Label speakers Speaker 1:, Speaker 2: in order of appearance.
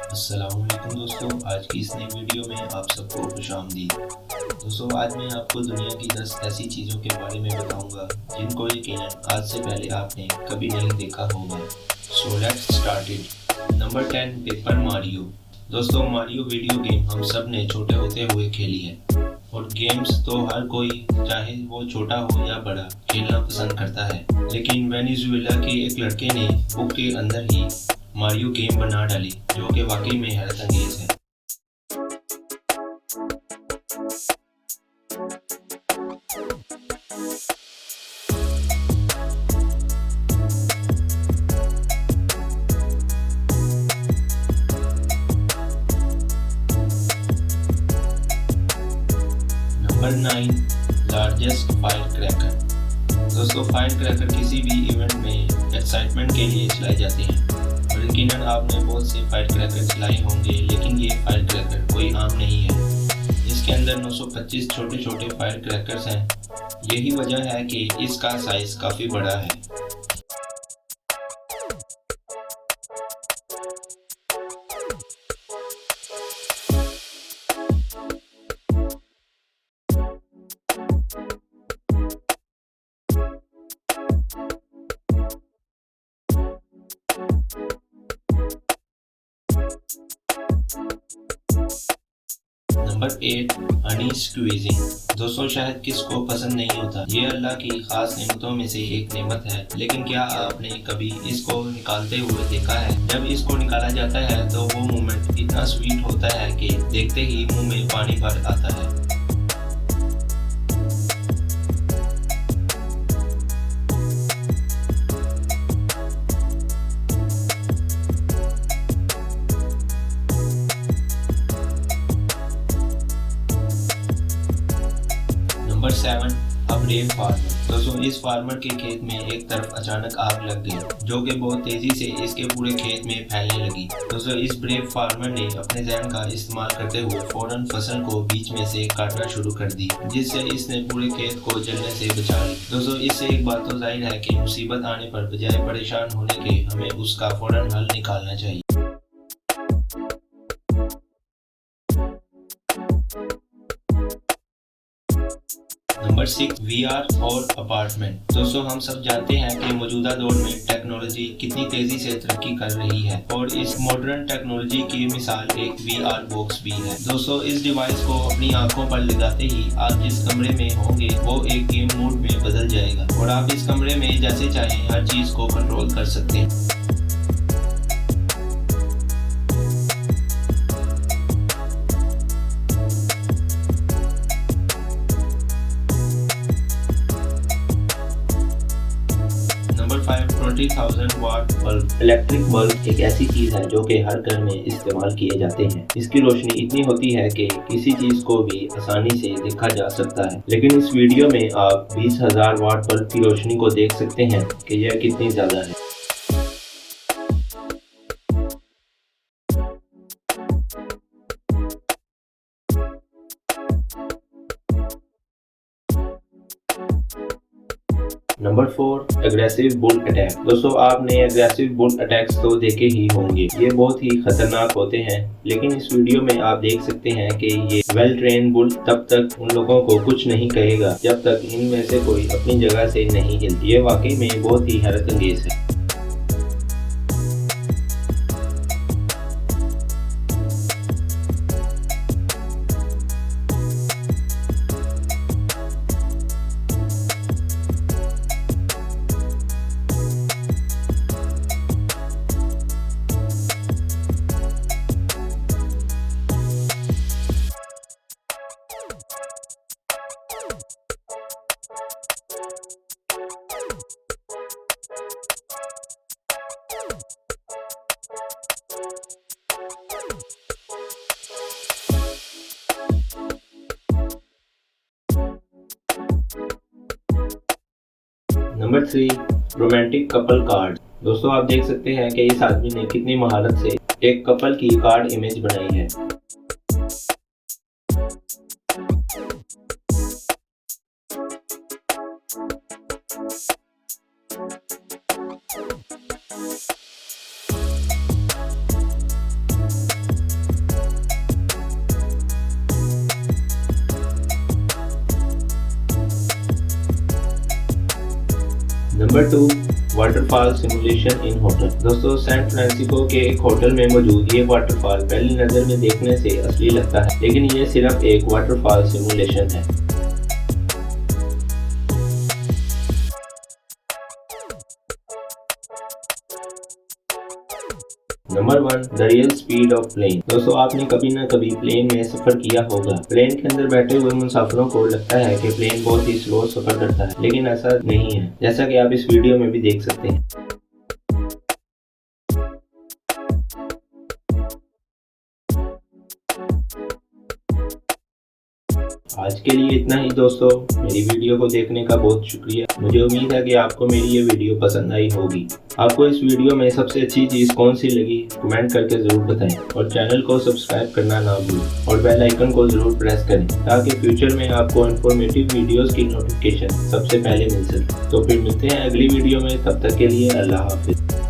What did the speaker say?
Speaker 1: अस्सलामुअलैकुम दोस्तों, आज की इस नई वीडियो में आप सबको खुशामदीद। दोस्तों, आज मैं आपको दुनिया की 10 ऐसी चीज़ों के बारे में बताऊंगा जिनको यकीनन आज से पहले आपने कभी नहीं देखा होगा। So let's start it. Number 10, paper Mario. दोस्तों, मारियो वीडियो गेम हम सब ने छोटे होते हुए खेली है और गेम्स तो हर कोई, चाहे वो छोटा हो या बड़ा, खेलना पसंद करता है। लेकिन वेनेजुएला के एक लड़के ने बुक के अंदर ही मारियो गेम बना डाली, जो कि वाकई में हैरत अंगेज है। Number 9, largest fire cracker. दोस्तों, फायर क्रैकर किसी भी इवेंट में एक्साइटमेंट के लिए चलाए जाते हैं और यकीनन आपने बहुत से फायर क्रैकर चलाए होंगे, लेकिन ये फायर क्रैकर कोई आम नहीं है। इसके अंदर 925 छोटे छोटे फायर क्रैकर्स हैं। यही वजह है कि इसका साइज काफ़ी बड़ा है। Number 8, Honey squeezing. दोस्तों, शायद किसको पसंद नहीं होता, ये अल्लाह की खास नेमतों में से एक नेमत है। लेकिन क्या आपने कभी इसको निकालते हुए देखा है? जब इसको निकाला जाता है तो वो मोमेंट इतना स्वीट होता है कि देखते ही मुंह में पानी भर आता है। Number 7, brave farmer. दोस्तों, इस फार्मर के खेत में एक तरफ अचानक आग लग गई, जो कि बहुत तेजी से इसके पूरे खेत में फैलने लगी। दोस्तों, इस ब्रेव फार्मर ने अपने जहन का इस्तेमाल करते हुए फौरन फसल को बीच में से काटना शुरू कर दी, जिससे इसने पूरे खेत को जलने से बचा ली। दोस्तों, इससे एक बात तो जाहिर है कि मुसीबत आने पर बजाय परेशान होने के हमें उसका फौरन हल निकालना चाहिए। नंबर 6, VR और अपार्टमेंट। दोस्तों, हम सब जानते हैं कि मौजूदा दौर में टेक्नोलॉजी कितनी तेजी से तरक्की कर रही है और इस मॉडर्न टेक्नोलॉजी की मिसाल एक VR बॉक्स भी है। दोस्तों, इस डिवाइस को अपनी आंखों पर लगाते ही आप जिस कमरे में होंगे वो एक गेम मोड में बदल जाएगा और आप इस कमरे में जैसे चाहें हर चीज को कंट्रोल कर सकते हैं। Number 5, 20,000 watt bulb. Electric bulb एक ऐसी चीज है जो कि हर घर में इस्तेमाल किए जाते हैं। इसकी रोशनी इतनी होती है कि किसी चीज को भी आसानी से देखा जा सकता है। लेकिन इस वीडियो में आप 20,000 वाट बल्ब की रोशनी को देख सकते हैं कि यह कितनी ज्यादा है। Number 4, aggressive bull attack. दोस्तों, आपने एग्रेसिव बुल अटैक्स तो देखे ही होंगे। ये बहुत ही खतरनाक होते हैं, लेकिन इस वीडियो में आप देख सकते हैं कि ये वेल ट्रेन बुल तब तक उन लोगों को कुछ नहीं कहेगा जब तक इनमें से कोई अपनी जगह से नहीं हिलती। ये वाकई में बहुत ही हैरत अंगेज है। Number 3, romantic couple card. दोस्तों, आप देख सकते हैं कि इस आदमी ने कितनी महारत से एक कपल की कार्ड इमेज बनाई है। नंबर 2, वाटरफॉल सिमुलेशन इन होटल। दोस्तों, सैन फ्रांसिस्को के एक होटल में मौजूद ये वाटरफॉल पहली नज़र में देखने से असली लगता है, लेकिन ये सिर्फ एक वाटरफॉल सिमुलेशन है। Number 1, the real speed of plane. दोस्तों, आपने कभी ना कभी प्लेन में सफर किया होगा। प्लेन के अंदर बैठे हुए मुसाफिरों को लगता है कि प्लेन बहुत ही स्लो सफर करता है, लेकिन ऐसा नहीं है, जैसा कि आप इस वीडियो में भी देख सकते हैं। आज के लिए इतना ही दोस्तों। मेरी वीडियो को देखने का बहुत शुक्रिया। मुझे उम्मीद है कि आपको मेरी ये वीडियो पसंद आई होगी। आपको इस वीडियो में सबसे अच्छी चीज़ कौन सी लगी कमेंट करके ज़रूर बताएं, और चैनल को सब्सक्राइब करना ना भूलें और बेल आइकन को ज़रूर प्रेस करें, ताकि फ्यूचर में आपको इन्फॉर्मेटिव वीडियोज़ की नोटिफिकेशन सबसे पहले मिल सके। तो फिर मिलते हैं अगली वीडियो में, तब तक के लिए अल्लाह हाफिज़।